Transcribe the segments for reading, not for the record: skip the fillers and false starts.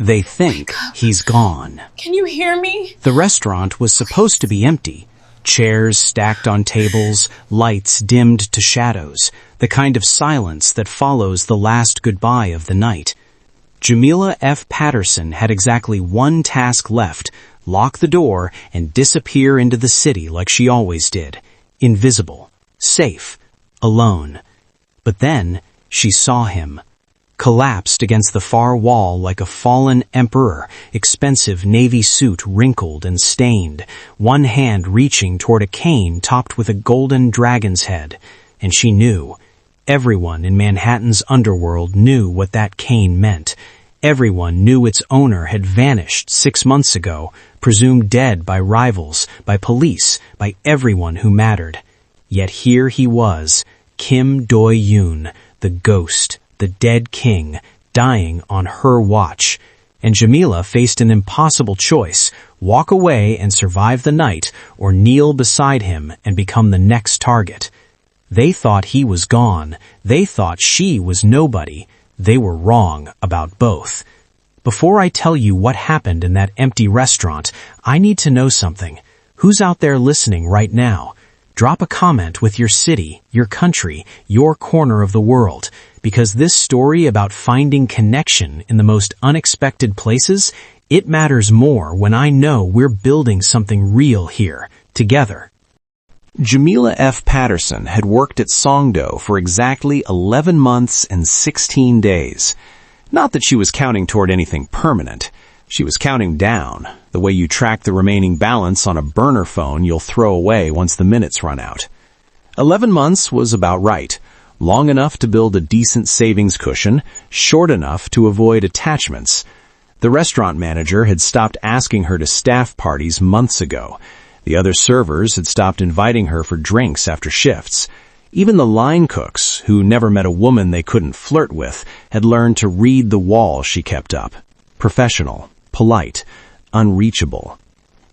They think he's gone. Can you hear me? The restaurant was supposed to be empty. Chairs stacked on tables, lights dimmed to shadows, the kind of silence that follows the last goodbye of the night. Jamila F. Patterson had exactly one task left: lock the door and disappear into the city like she always did. Invisible, safe, alone. But then she saw him. Collapsed against the far wall like a fallen emperor, expensive navy suit wrinkled and stained, one hand reaching toward a cane topped with a golden dragon's head. And she knew. Everyone in Manhattan's underworld knew what that cane meant. Everyone knew its owner had vanished 6 months ago, presumed dead by rivals, by police, by everyone who mattered. Yet here he was, Kim Do-yoon, the ghost, the dead king, dying on her watch. And Jamila faced an impossible choice: walk away and survive the night, or kneel beside him and become the next target. They thought he was gone. They thought she was nobody. They were wrong about both. Before I tell you what happened in that empty restaurant, I need to know something. Who's out there listening right now? Drop a comment with your city, your country, your corner of the world, because this story about finding connection in the most unexpected places, it matters more when I know we're building something real here, together. Jamila F. Patterson had worked at Songdo for exactly 11 months and 16 days. Not that she was counting toward anything permanent. She was counting down, the way you track the remaining balance on a burner phone you'll throw away once the minutes run out. 11 months was about right, long enough to build a decent savings cushion, short enough to avoid attachments. The restaurant manager had stopped asking her to staff parties months ago. The other servers had stopped inviting her for drinks after shifts. Even the line cooks, who never met a woman they couldn't flirt with, had learned to read the wall she kept up. Professional, polite, unreachable.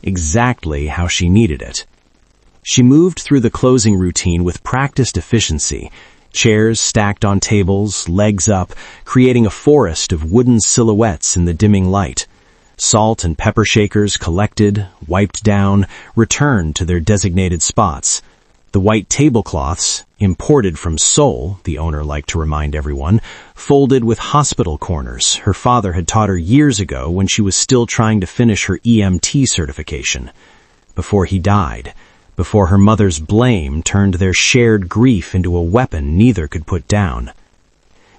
Exactly how she needed it. She moved through the closing routine with practiced efficiency, chairs stacked on tables, legs up, creating a forest of wooden silhouettes in the dimming light. Salt and pepper shakers collected, wiped down, returned to their designated spots. The white tablecloths, imported from Seoul, the owner liked to remind everyone, folded with hospital corners her father had taught her years ago when she was still trying to finish her EMT certification. Before he died, before her mother's blame turned their shared grief into a weapon neither could put down.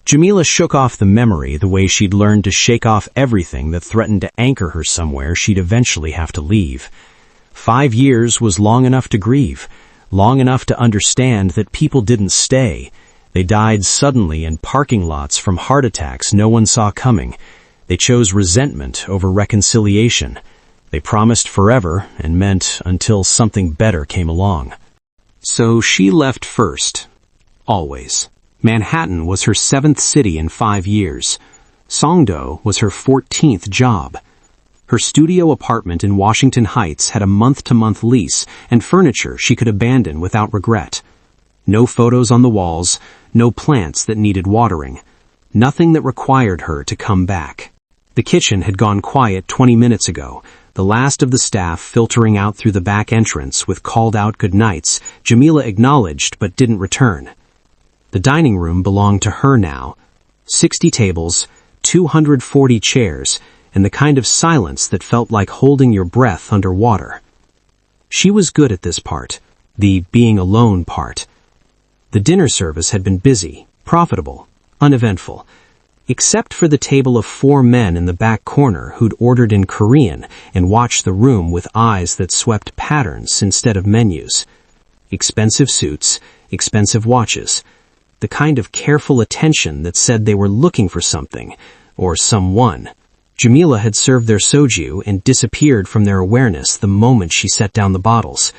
Jamila shook off the memory the way she'd learned to shake off everything that threatened to anchor her somewhere she'd eventually have to leave. 5 years was long enough to grieve, long enough to understand that people didn't stay. They died suddenly in parking lots from heart attacks no one saw coming. They chose resentment over reconciliation. They promised forever and meant until something better came along. So she left first. Always. Manhattan was her 7th city in 5 years. Songdo was her 14th job. Her studio apartment in Washington Heights had a month-to-month lease and furniture she could abandon without regret. No photos on the walls, no plants that needed watering. Nothing that required her to come back. The kitchen had gone quiet 20 minutes ago. The last of the staff filtering out through the back entrance with called-out goodnights, Jamila acknowledged but didn't return. The dining room belonged to her now. 60 tables, 240 chairs, and the kind of silence that felt like holding your breath underwater. She was good at this part, the being alone part. The dinner service had been busy, profitable, uneventful, except for the table of 4 men in the back corner who'd ordered in Korean and watched the room with eyes that swept patterns instead of menus. Expensive suits, expensive watches, the kind of careful attention that said they were looking for something, or someone. Jamila had served their soju and disappeared from their awareness the moment she set down the bottles.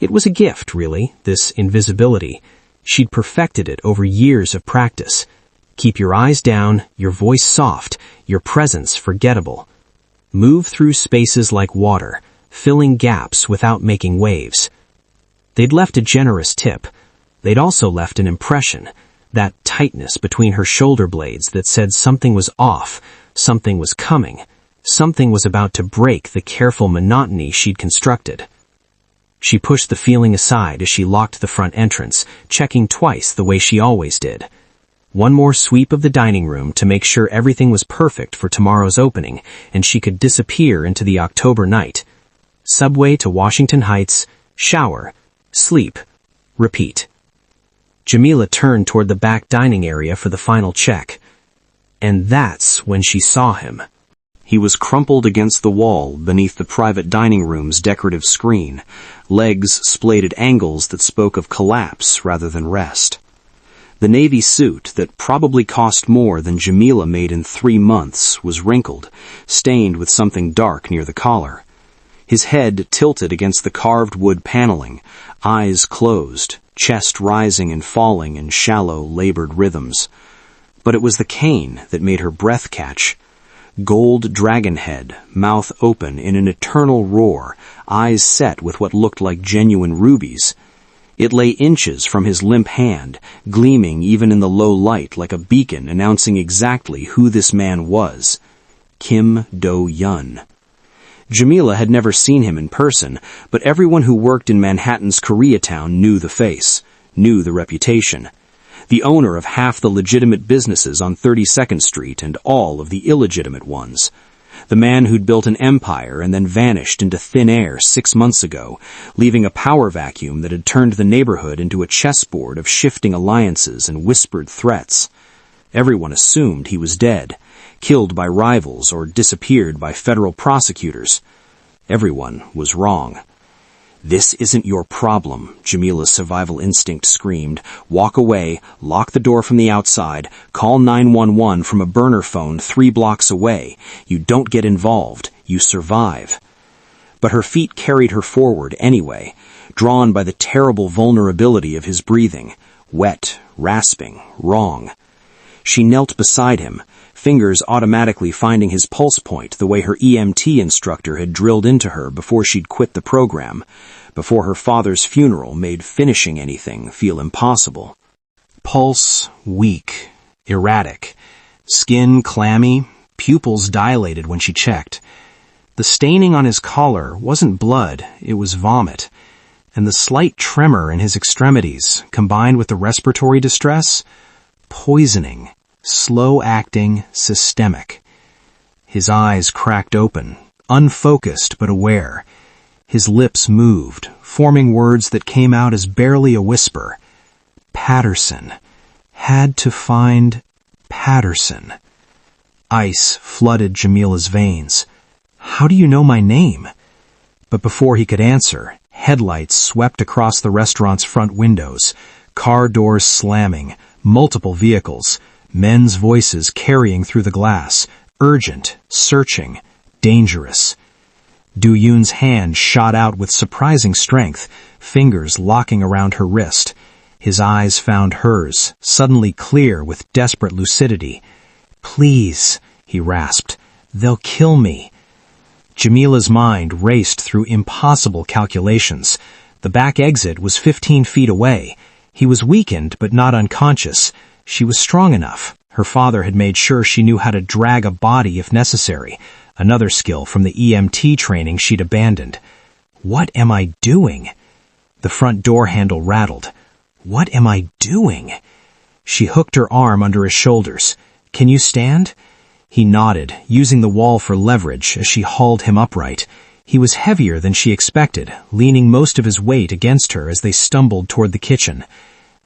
It was a gift, really, this invisibility. She'd perfected it over years of practice. Keep your eyes down, your voice soft, your presence forgettable. Move through spaces like water, filling gaps without making waves. They'd left a generous tip. They'd also left an impression, that tightness between her shoulder blades that said something was off, something was coming. Something was about to break the careful monotony she'd constructed. She pushed the feeling aside as she locked the front entrance, checking twice the way she always did. One more sweep of the dining room to make sure everything was perfect for tomorrow's opening, and she could disappear into the October night. Subway to Washington Heights, shower, sleep, repeat. Jamila turned toward the back dining area for the final check. And that's when she saw him. He was crumpled against the wall beneath the private dining room's decorative screen, legs splayed at angles that spoke of collapse rather than rest. The navy suit that probably cost more than Jamila made in 3 months was wrinkled, stained with something dark near the collar. His head tilted against the carved wood paneling, eyes closed, chest rising and falling in shallow, labored rhythms. But it was the cane that made her breath catch. Gold dragon head, mouth open in an eternal roar, eyes set with what looked like genuine rubies. It lay inches from his limp hand, gleaming even in the low light like a beacon announcing exactly who this man was. Kim Do-Yun. Jamila had never seen him in person, but everyone who worked in Manhattan's Koreatown knew the face, knew the reputation. The owner of half the legitimate businesses on 32nd Street and all of the illegitimate ones. The man who'd built an empire and then vanished into thin air 6 months ago, leaving a power vacuum that had turned the neighborhood into a chessboard of shifting alliances and whispered threats. Everyone assumed he was dead, killed by rivals or disappeared by federal prosecutors. Everyone was wrong. "This isn't your problem," Jamila's survival instinct screamed. "Walk away, lock the door from the outside, call 911 from a burner phone 3 blocks away. You don't get involved, you survive." But her feet carried her forward anyway, drawn by the terrible vulnerability of his breathing, wet, rasping, wrong. She knelt beside him, fingers automatically finding his pulse point the way her EMT instructor had drilled into her before she'd quit the program, before her father's funeral made finishing anything feel impossible. Pulse weak, erratic, skin clammy, pupils dilated when she checked. The staining on his collar wasn't blood, it was vomit, and the slight tremor in his extremities, combined with the respiratory distress, poisoning. Slow-acting, systemic. His eyes cracked open, unfocused but aware. His lips moved, forming words that came out as barely a whisper. Patterson. Had to find Patterson. Ice flooded Jamila's veins. "How do you know my name?" But before he could answer, headlights swept across the restaurant's front windows, car doors slamming, multiple vehicles, men's voices carrying through the glass, urgent, searching, dangerous. Do-Yoon's hand shot out with surprising strength, fingers locking around her wrist. His eyes found hers, suddenly clear with desperate lucidity. "Please," he rasped, "they'll kill me." Jamila's mind raced through impossible calculations. The back exit was 15 feet away. He was weakened but not unconscious. She was strong enough. Her father had made sure she knew how to drag a body if necessary, another skill from the EMT training she'd abandoned. What am I doing? The front door handle rattled. What am I doing? She hooked her arm under his shoulders. "Can you stand?" He nodded, using the wall for leverage as she hauled him upright. He was heavier than she expected, leaning most of his weight against her as they stumbled toward the kitchen.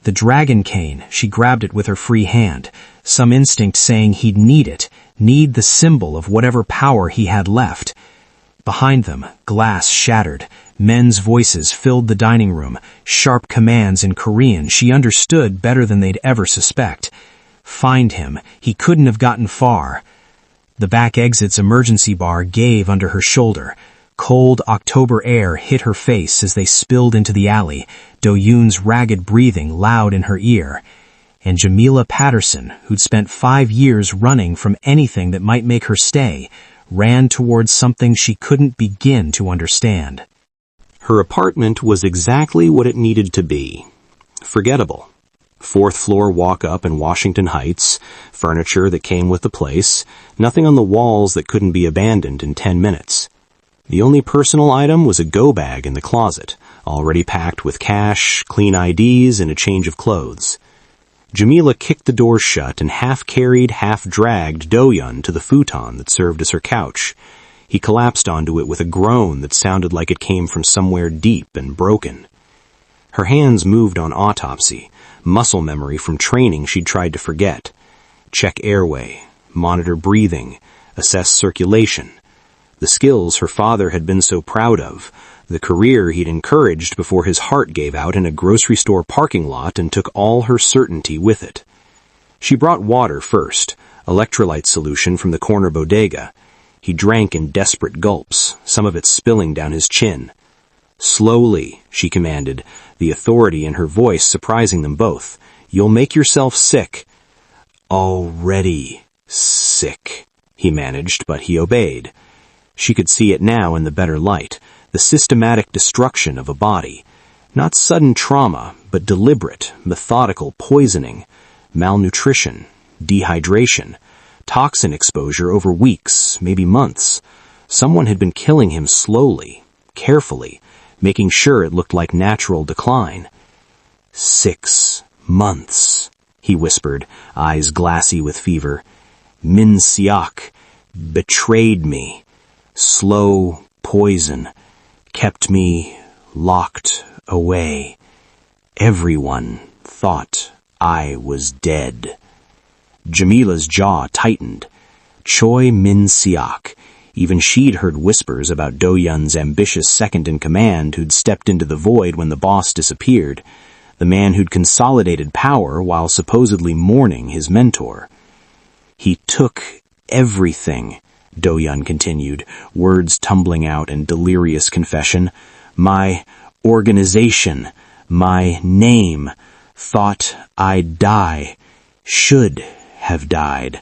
The dragon cane, she grabbed it with her free hand, some instinct saying he'd need it, need the symbol of whatever power he had left. Behind them, glass shattered. Men's voices filled the dining room, sharp commands in Korean she understood better than they'd ever suspect. Find him. He couldn't have gotten far. The back exit's emergency bar gave under her shoulder. Cold October air hit her face as they spilled into the alley, Do-Yoon's ragged breathing loud in her ear. And Jamila Patterson, who'd spent 5 years running from anything that might make her stay, ran towards something she couldn't begin to understand. Her apartment was exactly what it needed to be. Forgettable. Fourth floor walk-up in Washington Heights, furniture that came with the place, nothing on the walls that couldn't be abandoned in 10 minutes. The only personal item was a go-bag in the closet, already packed with cash, clean IDs, and a change of clothes. Jamila kicked the door shut and half-carried, half-dragged Do-yeon to the futon that served as her couch. He collapsed onto it with a groan that sounded like it came from somewhere deep and broken. Her hands moved on autopsy, muscle memory from training she'd tried to forget. Check airway, monitor breathing, assess circulation. The skills her father had been so proud of, the career he'd encouraged before his heart gave out in a grocery store parking lot and took all her certainty with it. She brought water first, electrolyte solution from the corner bodega. He drank in desperate gulps, some of it spilling down his chin. "Slowly," she commanded, the authority in her voice surprising them both. "You'll make yourself sick." "Already sick," he managed, but he obeyed. She could see it now in the better light, the systematic destruction of a body. Not sudden trauma, but deliberate, methodical poisoning, malnutrition, dehydration, toxin exposure over weeks, maybe months. Someone had been killing him slowly, carefully, making sure it looked like natural decline. 6 months, he whispered, eyes glassy with fever. Min Siak betrayed me. Slow poison kept me locked away. Everyone thought I was dead. Jamila's jaw tightened. Choi Min Siak. Even she'd heard whispers about Do-yeon's ambitious second-in-command who'd stepped into the void when the boss disappeared, the man who'd consolidated power while supposedly mourning his mentor. He took everything, Do-yeon continued, words tumbling out in delirious confession. My organization, my name, thought I'd die, should have died,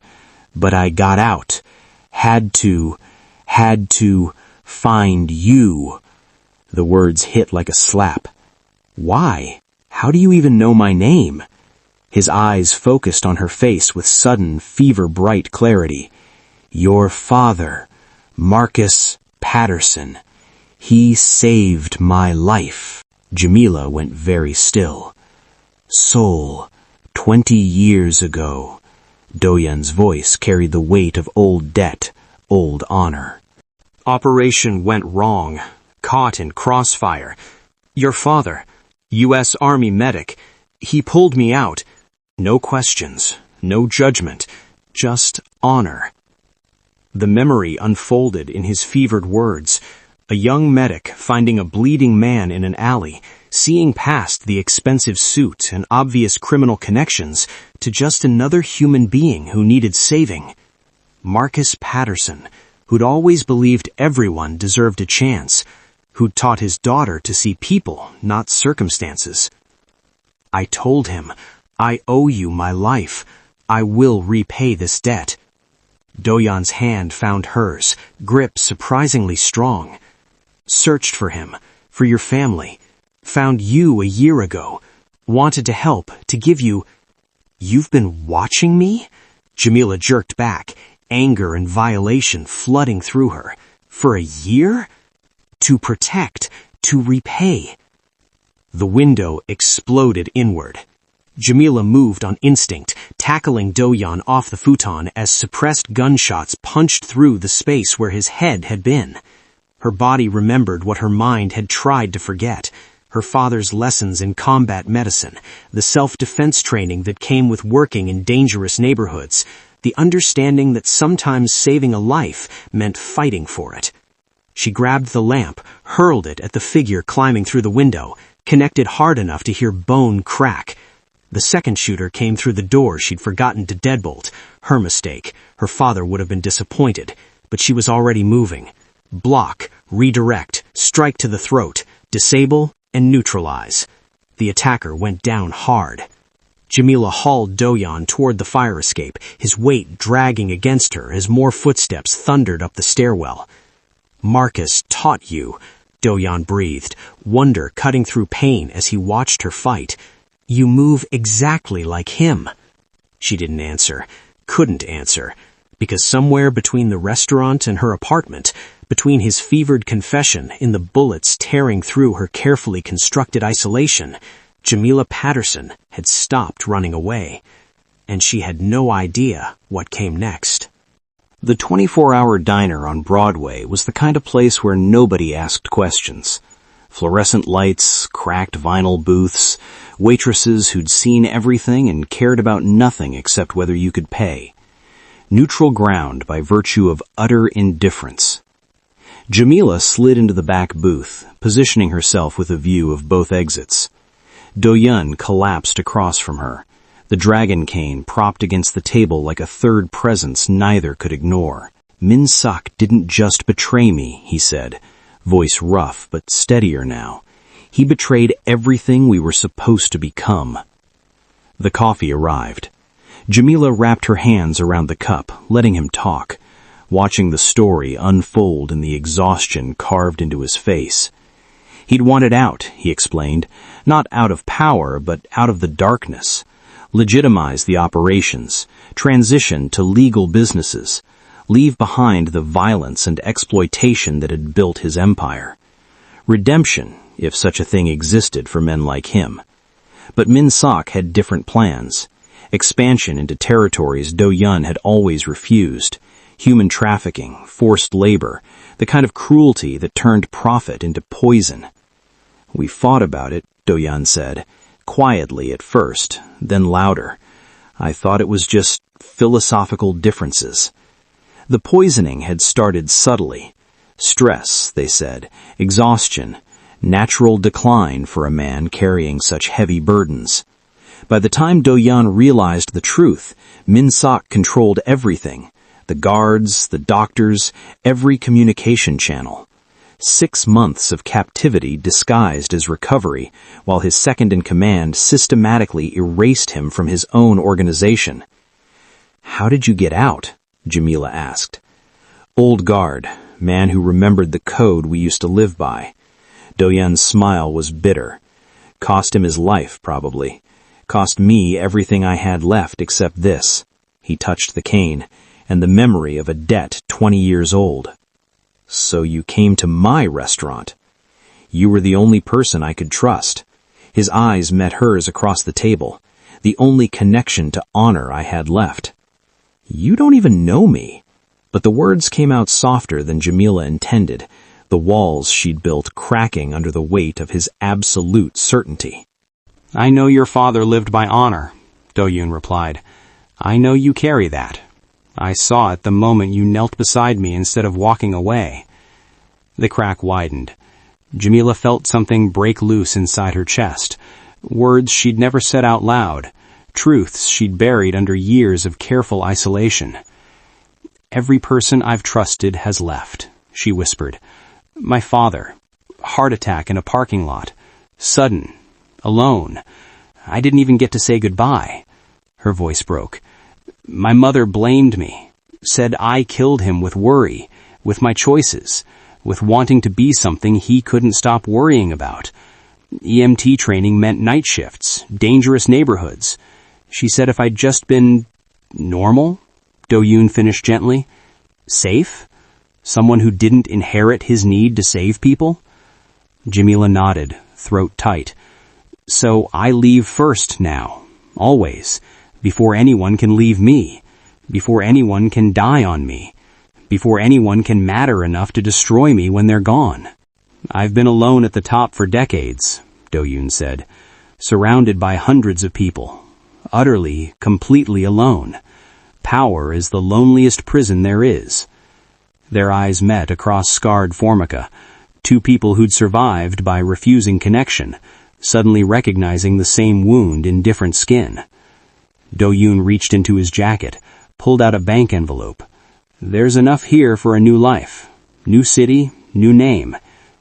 but I got out, had to find you. The words hit like a slap. Why? How do you even know my name? His eyes focused on her face with sudden, fever-bright clarity. Your father, Marcus Patterson. He saved my life. Jamila went very still. Soul, 20 years ago. Do-yeon's voice carried the weight of old debt, old honor. Operation went wrong. Caught in crossfire. Your father, U.S. Army medic, he pulled me out. No questions, no judgment, just honor. The memory unfolded in his fevered words. A young medic finding a bleeding man in an alley, seeing past the expensive suit and obvious criminal connections to just another human being who needed saving. Marcus Patterson, who'd always believed everyone deserved a chance, who'd taught his daughter to see people, not circumstances. I told him, I owe you my life. I will repay this debt. Do-yeon's hand found hers, grip surprisingly strong. Searched for him, for your family. Found you a year ago. Wanted to help, to give you... You've been watching me? Jamila jerked back, anger and violation flooding through her. For a year? To protect, to repay. The window exploded inward. Jamila moved on instinct, tackling Do-yeon off the futon as suppressed gunshots punched through the space where his head had been. Her body remembered what her mind had tried to forget. Her father's lessons in combat medicine, the self-defense training that came with working in dangerous neighborhoods, the understanding that sometimes saving a life meant fighting for it. She grabbed the lamp, hurled it at the figure climbing through the window, connected hard enough to hear bone crack. The second shooter came through the door she'd forgotten to deadbolt. Her mistake. Her father would have been disappointed, but she was already moving. Block, redirect, strike to the throat, disable, and neutralize. The attacker went down hard. Jamila hauled Do-yeon toward the fire escape, his weight dragging against her as more footsteps thundered up the stairwell. Marcus taught you, Do-yeon breathed, wonder cutting through pain as he watched her fight. You move exactly like him. She didn't answer, couldn't answer, because somewhere between the restaurant and her apartment, between his fevered confession in the bullets tearing through her carefully constructed isolation, Jamila Patterson had stopped running away, and she had no idea what came next. The 24-hour diner on Broadway was the kind of place where nobody asked questions. Fluorescent lights, cracked vinyl booths, waitresses who'd seen everything and cared about nothing except whether you could pay. Neutral ground by virtue of utter indifference. Jamila slid into the back booth, positioning herself with a view of both exits. Do-Yun collapsed across from her, the dragon cane propped against the table like a third presence neither could ignore. Min-Sak didn't just betray me, he said, voice rough but steadier now. He betrayed everything we were supposed to become. The coffee arrived. Jamila wrapped her hands around the cup, letting him talk, watching the story unfold in the exhaustion carved into his face. He'd wanted out, he explained, not out of power, but out of the darkness. Legitimize the operations, transition to legal businesses, leave behind the violence and exploitation that had built his empire. Redemption, if such a thing existed for men like him. But Min-Sak had different plans. Expansion into territories Do-Yun had always refused. Human trafficking, forced labor, the kind of cruelty that turned profit into poison. We fought about it, Do-Yun said, quietly at first, then louder. I thought it was just philosophical differences. The poisoning had started subtly. Stress, they said, exhaustion, natural decline for a man carrying such heavy burdens. By the time Do-Yun realized the truth, Min-Sak controlled everything. The guards, the doctors, every communication channel. 6 months of captivity disguised as recovery, while his second-in-command systematically erased him from his own organization. How did you get out? Jamila asked. Old guard, man who remembered the code we used to live by. Do-Yun's smile was bitter. Cost him his life, probably. Cost me everything I had left except this. He touched the cane, and the memory of a debt 20 years old. So you came to my restaurant. You were the only person I could trust. His eyes met hers across the table, the only connection to honor I had left. You don't even know me. But the words came out softer than Jamila intended, the walls she'd built cracking under the weight of his absolute certainty. I know your father lived by honor, Do-Yun replied. I know you carry that. I saw it the moment you knelt beside me instead of walking away. The crack widened. Jamila felt something break loose inside her chest. Words she'd never said out loud. Truths she'd buried under years of careful isolation. Every person I've trusted has left, she whispered. My father. Heart attack in a parking lot. Sudden. Alone. I didn't even get to say goodbye. Her voice broke. My mother blamed me. Said I killed him with worry, with my choices, with wanting to be something he couldn't stop worrying about. EMT training meant night shifts, dangerous neighborhoods. She said if I'd just been normal, Do-Yun finished gently. Safe? Someone who didn't inherit his need to save people? Jamila nodded, throat tight. So I leave first now, always, before anyone can leave me, before anyone can die on me, before anyone can matter enough to destroy me when they're gone. I've been alone at the top for decades, Do-Yun said, surrounded by hundreds of people, utterly, completely alone. Power is the loneliest prison there is. Their eyes met across scarred Formica, two people who'd survived by refusing connection, suddenly recognizing the same wound in different skin. Do-Yun reached into his jacket, pulled out a bank envelope. There's enough here for a new life. New city, new name.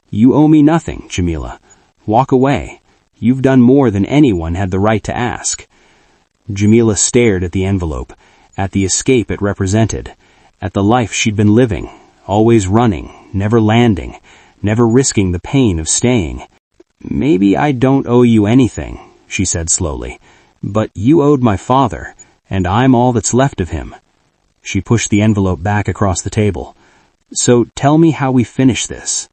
You owe me nothing, Jamila. Walk away. You've done more than anyone had the right to ask. Jamila stared at the envelope, at the escape it represented, at the life she'd been living, always running, never landing, never risking the pain of staying. Maybe I don't owe you anything, she said slowly. But you owed my father, and I'm all that's left of him. She pushed the envelope back across the table. So tell me how we finish this.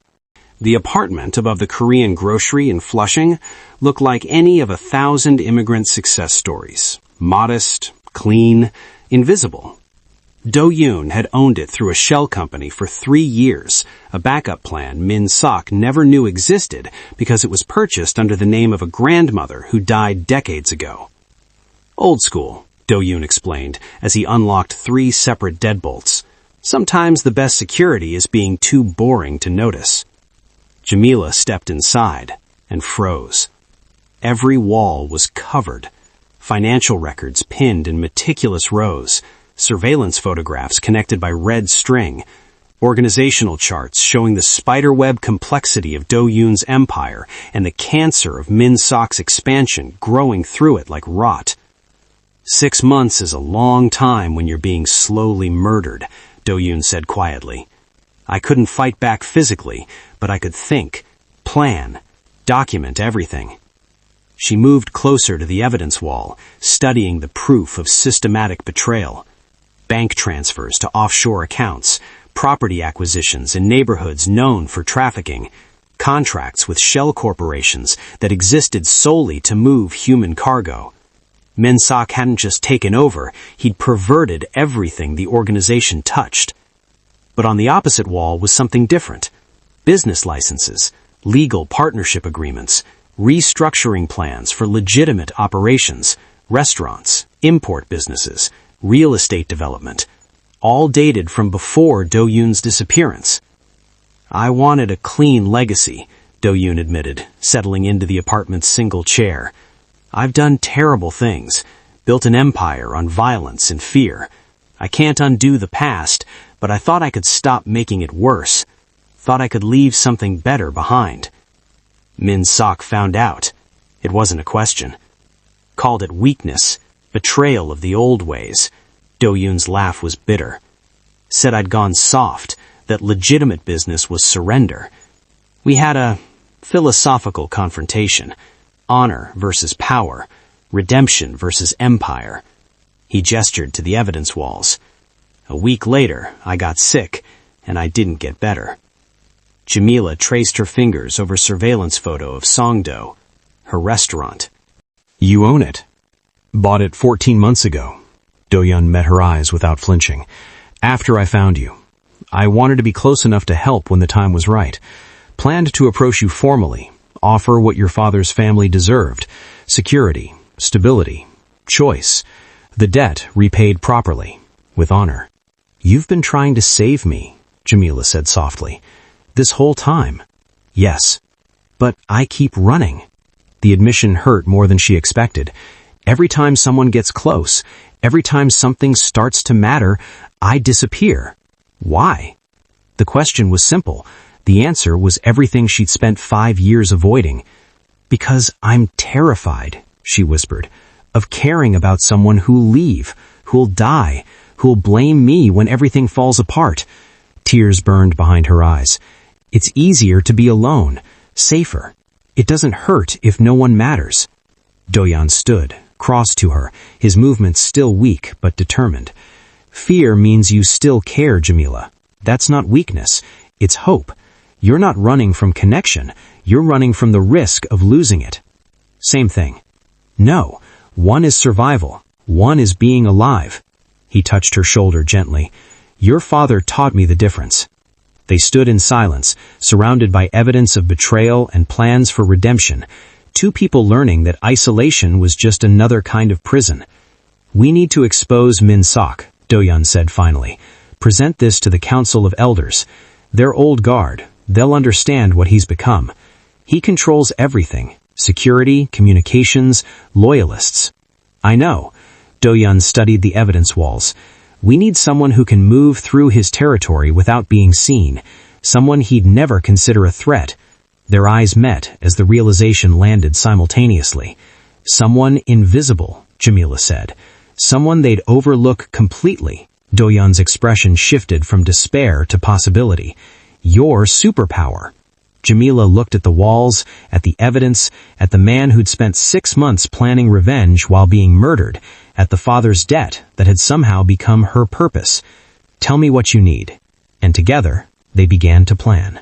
The apartment above the Korean grocery in Flushing looked like any of 1,000 immigrant success stories. Modest, clean, invisible. Do-yoon had owned it through a shell company for 3 years, a backup plan Min Sok never knew existed because it was purchased under the name of a grandmother who died decades ago. Old school, Do-yoon explained as he unlocked 3 separate deadbolts. Sometimes the best security is being too boring to notice. Jamila stepped inside and froze. Every wall was covered. Financial records pinned in meticulous rows, surveillance photographs connected by red string, organizational charts showing the spiderweb complexity of Do-yoon's empire and the cancer of Min Sok's expansion growing through it like rot. 6 months is a long time when you're being slowly murdered, Do-yoon said quietly. I couldn't fight back physically, but I could think, plan, document everything. She moved closer to the evidence wall, studying the proof of systematic betrayal. Bank transfers to offshore accounts, property acquisitions in neighborhoods known for trafficking, contracts with shell corporations that existed solely to move human cargo. Min Sok hadn't just taken over, he'd perverted everything the organization touched. But on the opposite wall was something different. Business licenses, legal partnership agreements, restructuring plans for legitimate operations, restaurants, import businesses, real estate development, all dated from before Do-yoon's disappearance. I wanted a clean legacy, Do-yoon admitted, settling into the apartment's single chair. I've done terrible things, built an empire on violence and fear. I can't undo the past, but I thought I could stop making it worse. Thought I could leave something better behind. Min Sok found out. It wasn't a question. Called it weakness, betrayal of the old ways. Do-yoon's laugh was bitter. Said I'd gone soft, that legitimate business was surrender. We had a philosophical confrontation. Honor versus power, redemption versus empire. He gestured to the evidence walls. A week later, I got sick, and I didn't get better. Jamila traced her fingers over surveillance photo of Songdo, her restaurant. You own it. Bought it 14 months ago. Do-yoon met her eyes without flinching. After I found you. I wanted to be close enough to help when the time was right. Planned to approach you formally, offer what your father's family deserved. Security, stability, choice. The debt repaid properly, with honor. You've been trying to save me, Jamila said softly. This whole time. Yes. But I keep running. The admission hurt more than she expected. Every time someone gets close, every time something starts to matter, I disappear. Why? The question was simple. The answer was everything she'd spent 5 years avoiding. Because I'm terrified, she whispered, of caring about someone who'll leave, who'll die, who'll blame me when everything falls apart. Tears burned behind her eyes. It's easier to be alone, safer. It doesn't hurt if no one matters. Do-yoon stood, crossed to her, his movements still weak but determined. Fear means you still care, Jamila. That's not weakness. It's hope. You're not running from connection. You're running from the risk of losing it. Same thing. No, one is survival. One is being alive. He touched her shoulder gently. Your father taught me the difference. They stood in silence, surrounded by evidence of betrayal and plans for redemption. 2 people learning that isolation was just another kind of prison. We need to expose Min Sok, Do-yoon said finally. Present this to the Council of Elders. They're old guard. They'll understand what he's become. He controls everything. Security, communications, loyalists. I know. Do-yoon studied the evidence walls. We need someone who can move through his territory without being seen. Someone he'd never consider a threat. Their eyes met as the realization landed simultaneously. Someone invisible, Jamila said. Someone they'd overlook completely. Do-yoon's expression shifted from despair to possibility. Your superpower. Jamila looked at the walls, at the evidence, at the man who'd spent 6 months planning revenge while being murdered, at the father's debt that had somehow become her purpose. "Tell me what you need." And together, they began to plan.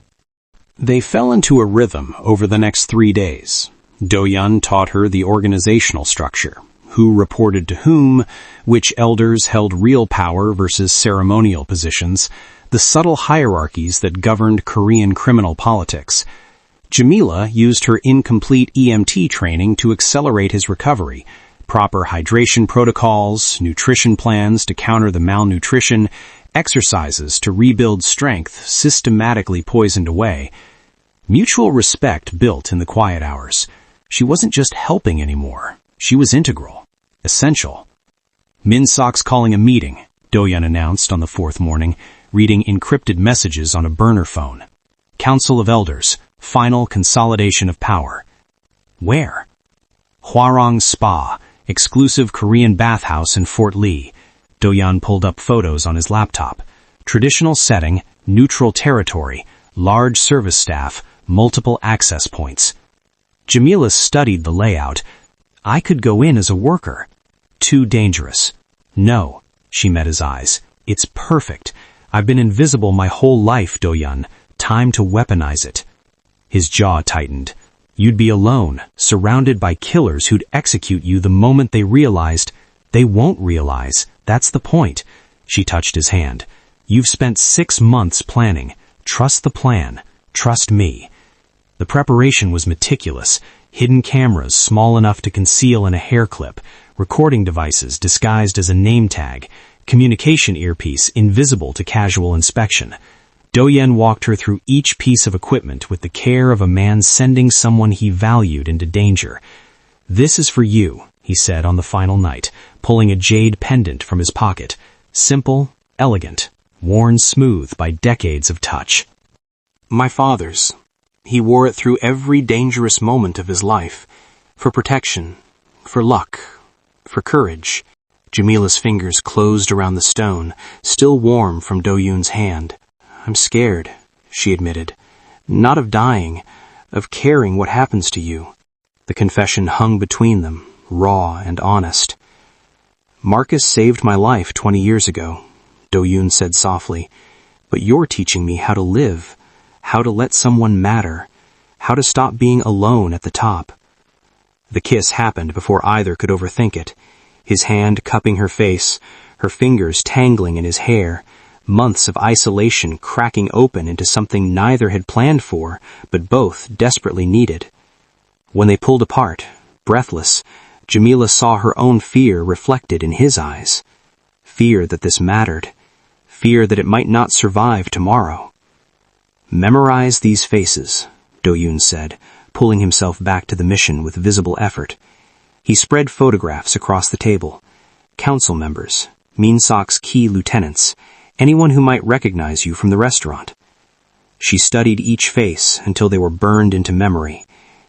They fell into a rhythm over the next 3 days. Do-yun taught her the organizational structure, who reported to whom, which elders held real power versus ceremonial positions, the subtle hierarchies that governed Korean criminal politics. Jamila used her incomplete EMT training to accelerate his recovery. Proper hydration protocols, nutrition plans to counter the malnutrition, exercises to rebuild strength systematically poisoned away. Mutual respect built in the quiet hours. She wasn't just helping anymore. She was integral, essential. "Min-sok's calling a meeting," Do-yun announced on the 4th morning, reading encrypted messages on a burner phone. "Council of Elders, final consolidation of power." Where? Hwarang Spa, exclusive Korean bathhouse in Fort Lee. Do-yun pulled up photos on his laptop. Traditional setting, neutral territory, large service staff, multiple access points. Jamila studied the layout. "I could go in as a worker." "Too dangerous." "No." She met his eyes. "It's perfect. I've been invisible my whole life, Do-yun. Time to weaponize it." His jaw tightened. "You'd be alone, surrounded by killers who'd execute you the moment they realized." "They won't realize. That's the point." She touched his hand. "You've spent 6 months planning. Trust the plan. Trust me." The preparation was meticulous. Hidden cameras small enough to conceal in a hair clip, recording devices disguised as a name tag, communication earpiece invisible to casual inspection. Do-yun walked her through each piece of equipment with the care of a man sending someone he valued into danger. "This is for you," he said on the final night, pulling a jade pendant from his pocket. Simple, elegant, worn smooth by decades of touch. "My father's. He wore it through every dangerous moment of his life. For protection, for luck, for courage." Jamila's fingers closed around the stone, still warm from Do-yun's hand. "I'm scared," she admitted. "Not of dying, of caring what happens to you." The confession hung between them, raw and honest. "Marcus saved my life 20 years ago," Do-yun said softly. "But you're teaching me how to live, how to let someone matter, how to stop being alone at the top." The kiss happened before either could overthink it. His hand cupping her face, her fingers tangling in his hair, months of isolation cracking open into something neither had planned for, but both desperately needed. When they pulled apart, breathless, Jamila saw her own fear reflected in his eyes. Fear that this mattered. Fear that it might not survive tomorrow. "Memorize these faces," Do-yun said, pulling himself back to the mission with visible effort. He spread photographs across the table. Council members, Min-sok's key lieutenants, anyone who might recognize you from the restaurant. She studied each face until they were burned into memory.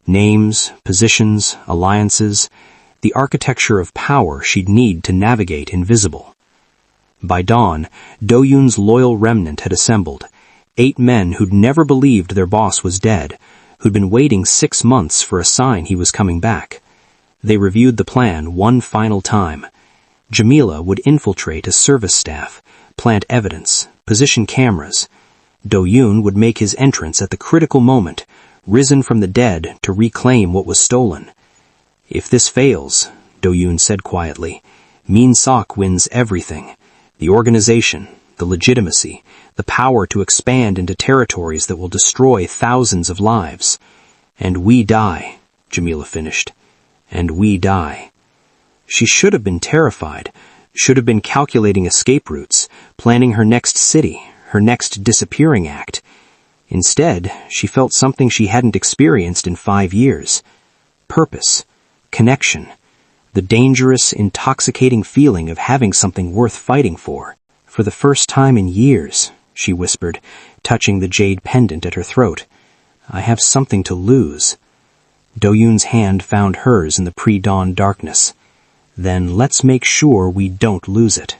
Names, positions, alliances, the architecture of power she'd need to navigate invisible. By dawn, Do-yun's loyal remnant had assembled. 8 men who'd never believed their boss was dead, who'd been waiting 6 months for a sign he was coming back. They reviewed the plan one final time. Jamila would infiltrate a service staff, plant evidence, position cameras. Do-yun would make his entrance at the critical moment, risen from the dead to reclaim what was stolen. "If this fails," Do-yun said quietly, "Min-sok wins everything. The organization, the legitimacy, the power to expand into territories that will destroy thousands of lives. And we die," Jamila finished. "And we die." She should have been terrified, should have been calculating escape routes, planning her next city, her next disappearing act. Instead, she felt something she hadn't experienced in 5 years. Purpose, connection, the dangerous, intoxicating feeling of having something worth fighting for. "For the first time in years," she whispered, touching the jade pendant at her throat. "I have something to lose." Do-yun's hand found hers in the pre-dawn darkness. "Then let's make sure we don't lose it."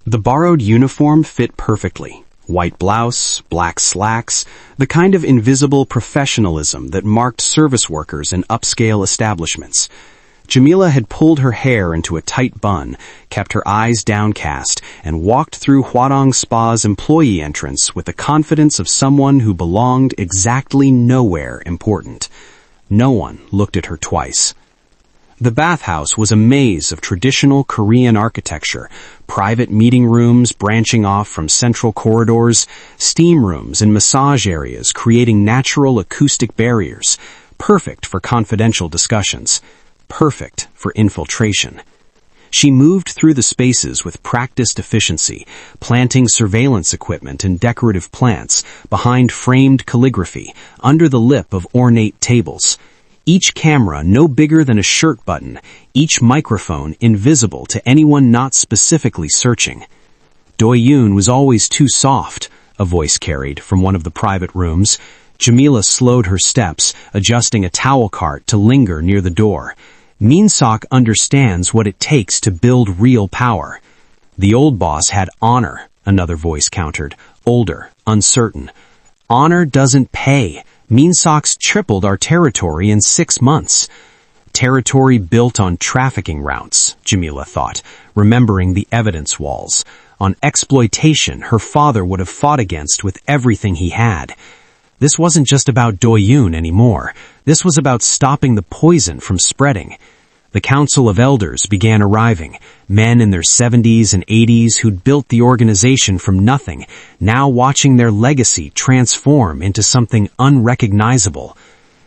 The borrowed uniform fit perfectly. White blouse, black slacks, the kind of invisible professionalism that marked service workers in upscale establishments. Jamila had pulled her hair into a tight bun, kept her eyes downcast, and walked through Huadong Spa's employee entrance with the confidence of someone who belonged exactly nowhere important. No one looked at her twice. The bathhouse was a maze of traditional Korean architecture, private meeting rooms branching off from central corridors, steam rooms and massage areas creating natural acoustic barriers, perfect for confidential discussions. Perfect for infiltration. She moved through the spaces with practiced efficiency, planting surveillance equipment and decorative plants behind framed calligraphy under the lip of ornate tables. Each camera no bigger than a shirt button, each microphone invisible to anyone not specifically searching. Do-yoon was always too soft, a voice carried from one of the private rooms. Jamila slowed her steps, adjusting a towel cart to linger near the door. Min-sok understands what it takes to build real power. The old boss had honor, another voice countered, older, uncertain. Honor doesn't pay. Min-sok's tripled our territory in 6 months. Territory built on trafficking routes, Jamila thought, remembering the evidence walls. On exploitation her father would have fought against with everything he had. This wasn't just about Do-yoon anymore. This was about stopping the poison from spreading. The Council of Elders began arriving, men in their 70s and 80s who'd built the organization from nothing, now watching their legacy transform into something unrecognizable.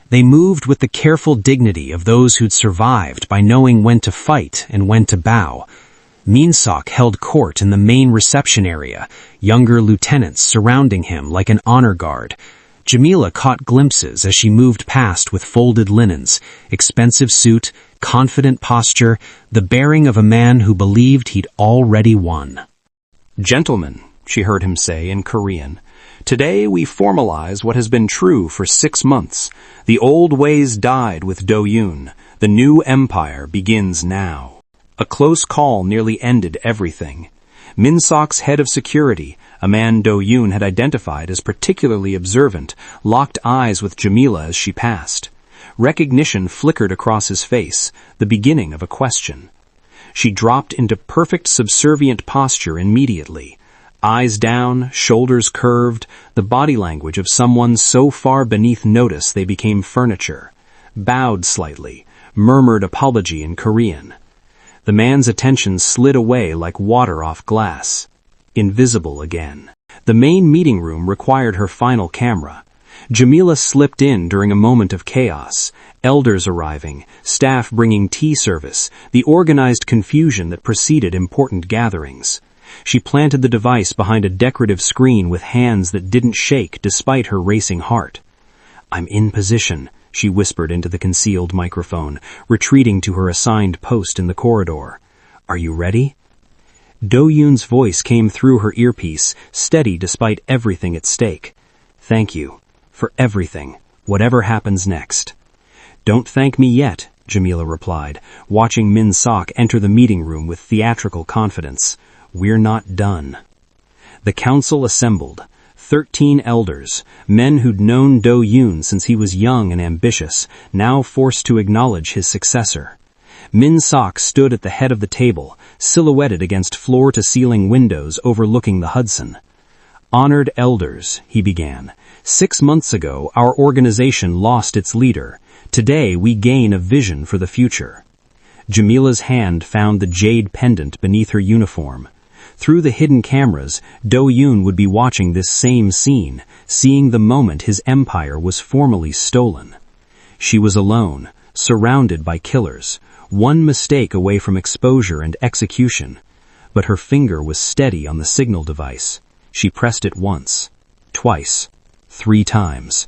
They moved with the careful dignity of those who'd survived by knowing when to fight and when to bow. Min-sok held court in the main reception area, younger lieutenants surrounding him like an honor guard. Jamila caught glimpses as she moved past with folded linens, expensive suit, confident posture, the bearing of a man who believed he'd already won. "Gentlemen," she heard him say in Korean, "today we formalize what has been true for 6 months. The old ways died with Do-yoon. The new empire begins now." A close call nearly ended everything. Min-sok's head of security, a man Do-yoon had identified as particularly observant, locked eyes with Jamila as she passed. Recognition flickered across his face, the beginning of a question. She dropped into perfect subservient posture immediately. Eyes down, shoulders curved, the body language of someone so far beneath notice they became furniture. Bowed slightly, murmured apology in Korean. The man's attention slid away like water off glass. Invisible again. The main meeting room required her final camera. Jamila slipped in during a moment of chaos. Elders arriving, staff bringing tea service, the organized confusion that preceded important gatherings. She planted the device behind a decorative screen with hands that didn't shake despite her racing heart. "I'm in position," she whispered into the concealed microphone, retreating to her assigned post in the corridor. "Are you ready?" Do-yoon's voice came through her earpiece, steady despite everything at stake. "Thank you. For everything. Whatever happens next." "Don't thank me yet," Jamila replied, watching Min-sok enter the meeting room with theatrical confidence. "We're not done." The council assembled. 13 elders, men who'd known Do-yoon since he was young and ambitious, now forced to acknowledge his successor. Min-sok stood at the head of the table, silhouetted against floor-to-ceiling windows overlooking the Hudson. "Honored elders," he began. 6 months ago, our organization lost its leader. Today, we gain a vision for the future." Jamila's hand found the jade pendant beneath her uniform. Through the hidden cameras, Do-yoon would be watching this same scene, seeing the moment his empire was formally stolen. She was alone, surrounded by killers, one mistake away from exposure and execution. But her finger was steady on the signal device. She pressed it once, twice, 3 times.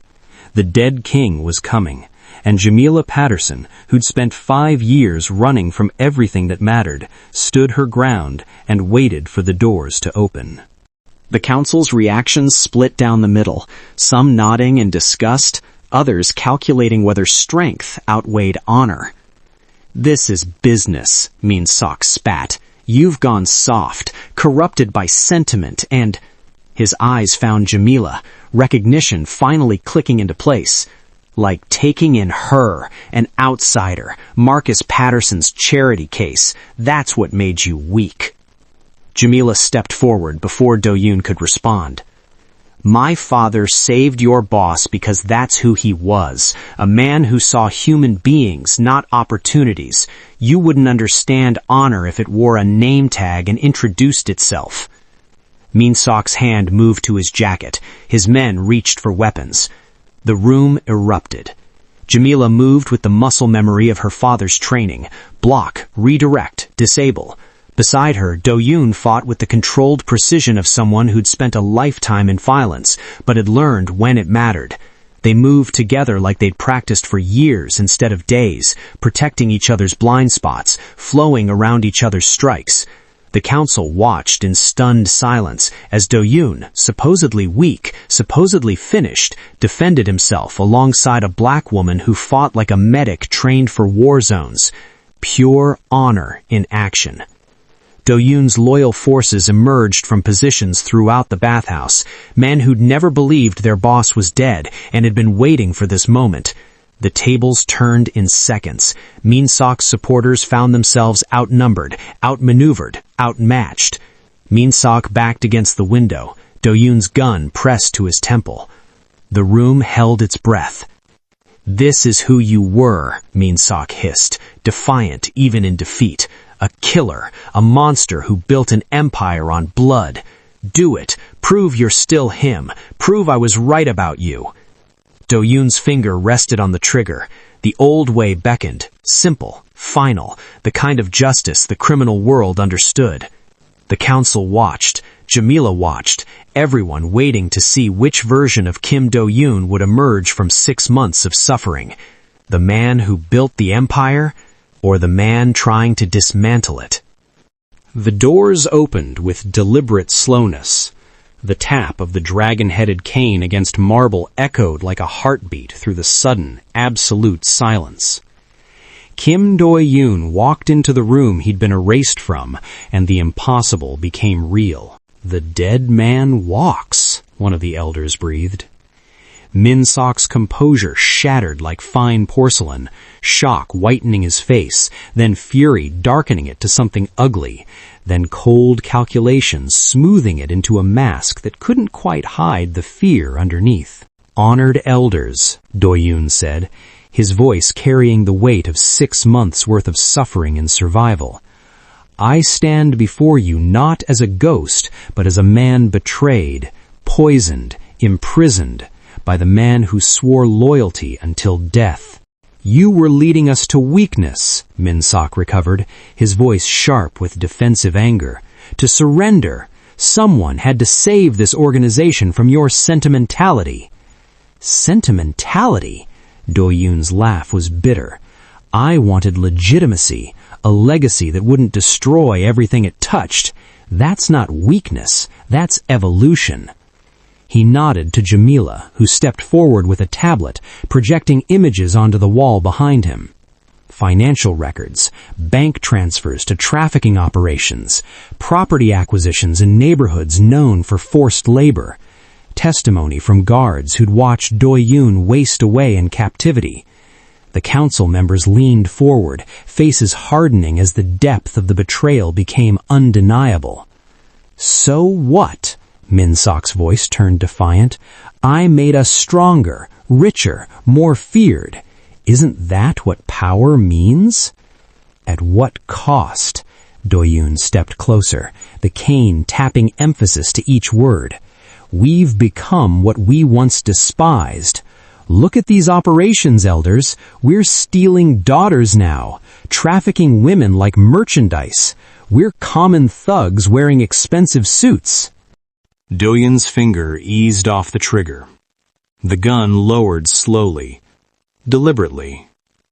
The dead king was coming, and Jamila Patterson, who'd spent 5 years running from everything that mattered, stood her ground and waited for the doors to open. The council's reactions split down the middle, some nodding in disgust, others calculating whether strength outweighed honor. "This is business," Min-sok spat. "You've gone soft, corrupted by sentiment, and..." His eyes found Jamila, recognition finally clicking into place. Like taking in her, an outsider, Marcus Patterson's charity case. That's what made you weak. Jamila stepped forward before Do-yoon could respond. My father saved your boss because that's who he was, a man who saw human beings, not opportunities. You wouldn't understand honor if it wore a name tag and introduced itself. Min-sok's hand moved to his jacket. His men reached for weapons. The room erupted. Jamila moved with the muscle memory of her father's training. Block, redirect, disable. Beside her, Do-yoon fought with the controlled precision of someone who'd spent a lifetime in violence, but had learned when it mattered. They moved together like they'd practiced for years instead of days, protecting each other's blind spots, flowing around each other's strikes. The council watched in stunned silence as Do-yoon, supposedly weak, supposedly finished, defended himself alongside a black woman who fought like a medic trained for war zones. Pure honor in action. Do-yoon's loyal forces emerged from positions throughout the bathhouse, men who'd never believed their boss was dead and had been waiting for this moment. The tables turned in seconds. Min-sok's supporters found themselves outnumbered, outmaneuvered, outmatched. Min-sok backed against the window, Do-yoon's gun pressed to his temple. The room held its breath. This is who you were, Min-sok hissed, defiant even in defeat. A killer, a monster who built an empire on blood. Do it. Prove you're still him. Prove I was right about you. Do-yoon's finger rested on the trigger. The old way beckoned. Simple, final, the kind of justice the criminal world understood. The council watched. Jamila watched. Everyone waiting to see which version of Kim Do-yoon would emerge from 6 months of suffering. The man who built the empire, or the man trying to dismantle it. The doors opened with deliberate slowness. The tap of the dragon-headed cane against marble echoed like a heartbeat through the sudden, absolute silence. Kim Do-yoon walked into the room he'd been erased from, and the impossible became real. The dead man walks, one of the elders breathed. Min-sok's composure shattered like fine porcelain, shock whitening his face, then fury darkening it to something ugly, then cold calculation smoothing it into a mask that couldn't quite hide the fear underneath. Honored elders, Do-yoon said, his voice carrying the weight of 6 months' worth of suffering and survival. I stand before you not as a ghost, but as a man betrayed, poisoned, imprisoned, by the man who swore loyalty until death. You were leading us to weakness, Min-sok recovered, his voice sharp with defensive anger. To surrender. Someone had to save this organization from your sentimentality. Sentimentality? Do-yoon's laugh was bitter. I wanted legitimacy, a legacy that wouldn't destroy everything it touched. That's not weakness, that's evolution. He nodded to Jamila, who stepped forward with a tablet, projecting images onto the wall behind him. Financial records, bank transfers to trafficking operations, property acquisitions in neighborhoods known for forced labor, testimony from guards who'd watched Do-yoon waste away in captivity. The council members leaned forward, faces hardening as the depth of the betrayal became undeniable. So what? Min-sok's voice turned defiant. I made us stronger, richer, more feared. Isn't that what power means? At what cost? Do-yoon stepped closer, the cane tapping emphasis to each word. We've become what we once despised. Look at these operations, elders. We're stealing daughters now, trafficking women like merchandise. We're common thugs wearing expensive suits. Do-yoon's finger eased off the trigger. The gun lowered slowly, deliberately,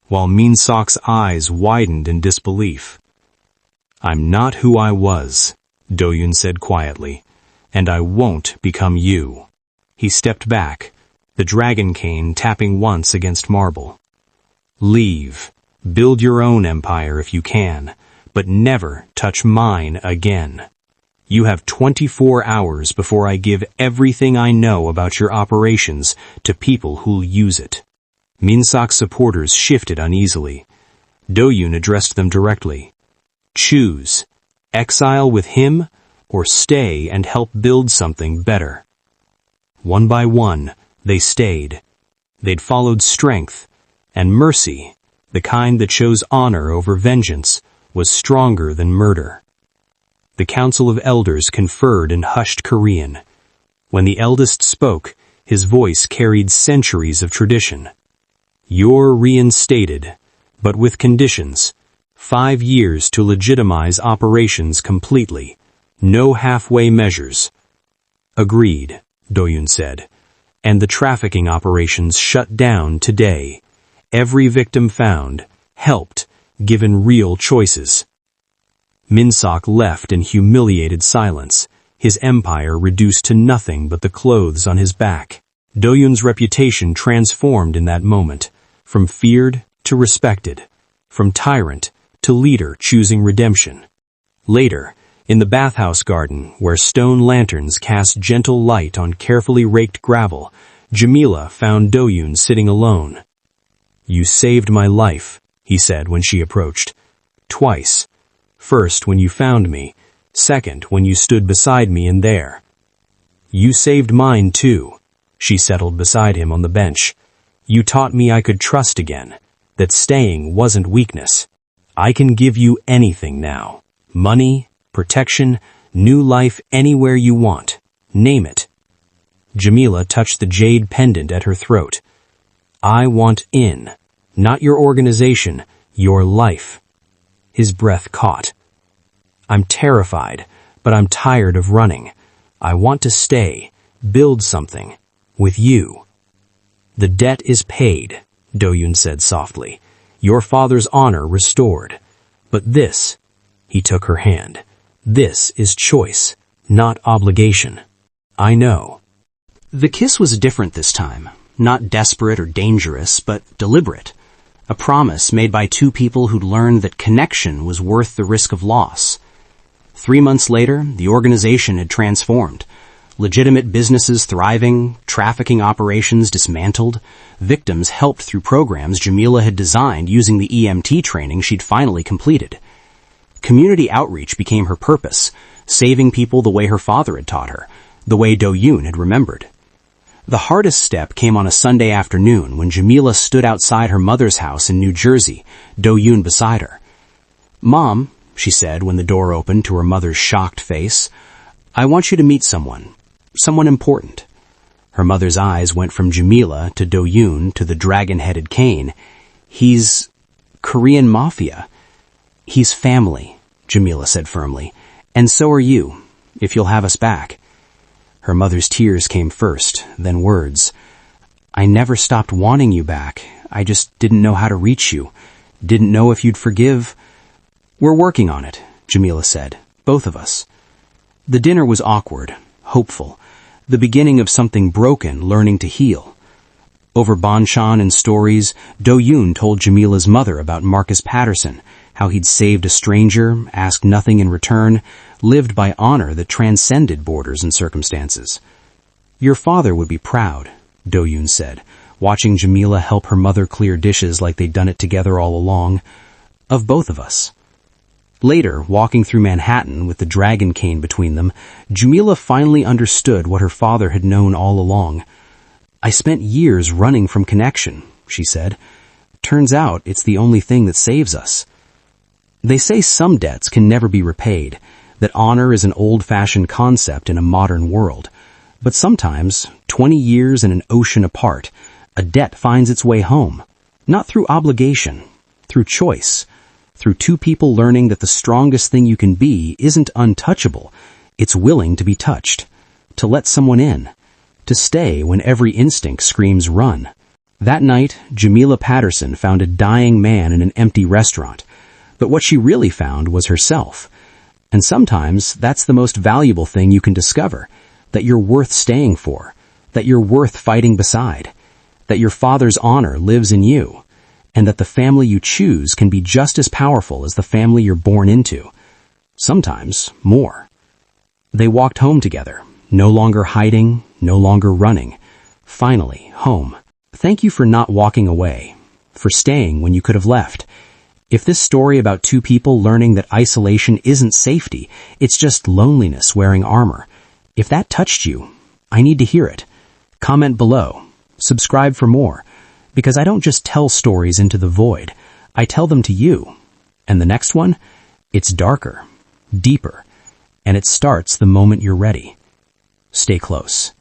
while Min-sok's eyes widened in disbelief. I'm not who I was, Do-yoon said quietly, and I won't become you. He stepped back, the dragon cane tapping once against marble. Leave. Build your own empire if you can, but never touch mine again. You have 24 hours before I give everything I know about your operations to people who'll use it. Minsok's supporters shifted uneasily. Do-yoon addressed them directly. Choose. Exile with him, or stay and help build something better. One by one, they stayed. They'd followed strength, and mercy, the kind that chose honor over vengeance, was stronger than murder. The Council of Elders conferred in hushed Korean. When the eldest spoke, his voice carried centuries of tradition. You're reinstated, but with conditions. 5 years to legitimize operations completely. No halfway measures. Agreed, Do-yoon said. And the trafficking operations shut down today. Every victim found, helped, given real choices. Minsok left in humiliated silence, his empire reduced to nothing but the clothes on his back. Do-yoon's reputation transformed in that moment, from feared to respected, from tyrant to leader choosing redemption. Later, in the bathhouse garden, where stone lanterns cast gentle light on carefully raked gravel, Jamila found Do-yoon sitting alone. You saved my life, he said when she approached. Twice. First when you found me, second when you stood beside me in there. You saved mine too, she settled beside him on the bench. You taught me I could trust again, that staying wasn't weakness. I can give you anything now. Money, protection, new life anywhere you want. Name it. Jamila touched the jade pendant at her throat. I want in, not your organization, your life. His breath caught. I'm terrified, but I'm tired of running. I want to stay, build something, with you. The debt is paid, Do-yoon said softly. Your father's honor restored. But this, he took her hand, this is choice, not obligation. I know. The kiss was different this time, not desperate or dangerous, but deliberate. A promise made by two people who'd learned that connection was worth the risk of loss. 3 months later, the organization had transformed. Legitimate businesses thriving, trafficking operations dismantled, victims helped through programs Jamila had designed using the EMT training she'd finally completed. Community outreach became her purpose, saving people the way her father had taught her, the way Do-yoon had remembered. The hardest step came on a Sunday afternoon when Jamila stood outside her mother's house in New Jersey, Do-yoon beside her. Mom, she said when the door opened to her mother's shocked face, I want you to meet someone important. Her mother's eyes went from Jamila to Do-yoon to the dragon-headed cane. He's Korean Mafia. He's family, Jamila said firmly, and so are you, if you'll have us back. Her mother's tears came first, then words. I never stopped wanting you back. I just didn't know how to reach you. Didn't know if you'd forgive. We're working on it, Jamila said, both of us. The dinner was awkward, hopeful, the beginning of something broken learning to heal. Over banchan and stories, Do-yoon told Jamila's mother about Marcus Patterson, how he'd saved a stranger, asked nothing in return, lived by honor that transcended borders and circumstances. Your father would be proud, Do-yoon said, watching Jamila help her mother clear dishes like they'd done it together all along, of both of us. Later, walking through Manhattan with the dragon cane between them, Jamila finally understood what her father had known all along. I spent years running from connection, she said. Turns out it's the only thing that saves us. They say some debts can never be repaid, that honor is an old-fashioned concept in a modern world. But sometimes, 20 years and an ocean apart, a debt finds its way home. Not through obligation, through choice. Through two people learning that the strongest thing you can be isn't untouchable, it's willing to be touched, to let someone in, to stay when every instinct screams run. That night, Jamila Patterson found a dying man in an empty restaurant, but what she really found was herself. And sometimes that's the most valuable thing you can discover, that you're worth staying for, that you're worth fighting beside, that your father's honor lives in you, and that the family you choose can be just as powerful as the family you're born into. Sometimes more. They walked home together, no longer hiding, no longer running. Finally, home. Thank you for not walking away, for staying when you could have left. If this story about two people learning that isolation isn't safety, it's just loneliness wearing armor, if that touched you, I need to hear it. Comment below. Subscribe for more, because I don't just tell stories into the void. I tell them to you. And the next one, it's darker, deeper, and it starts the moment you're ready. Stay close.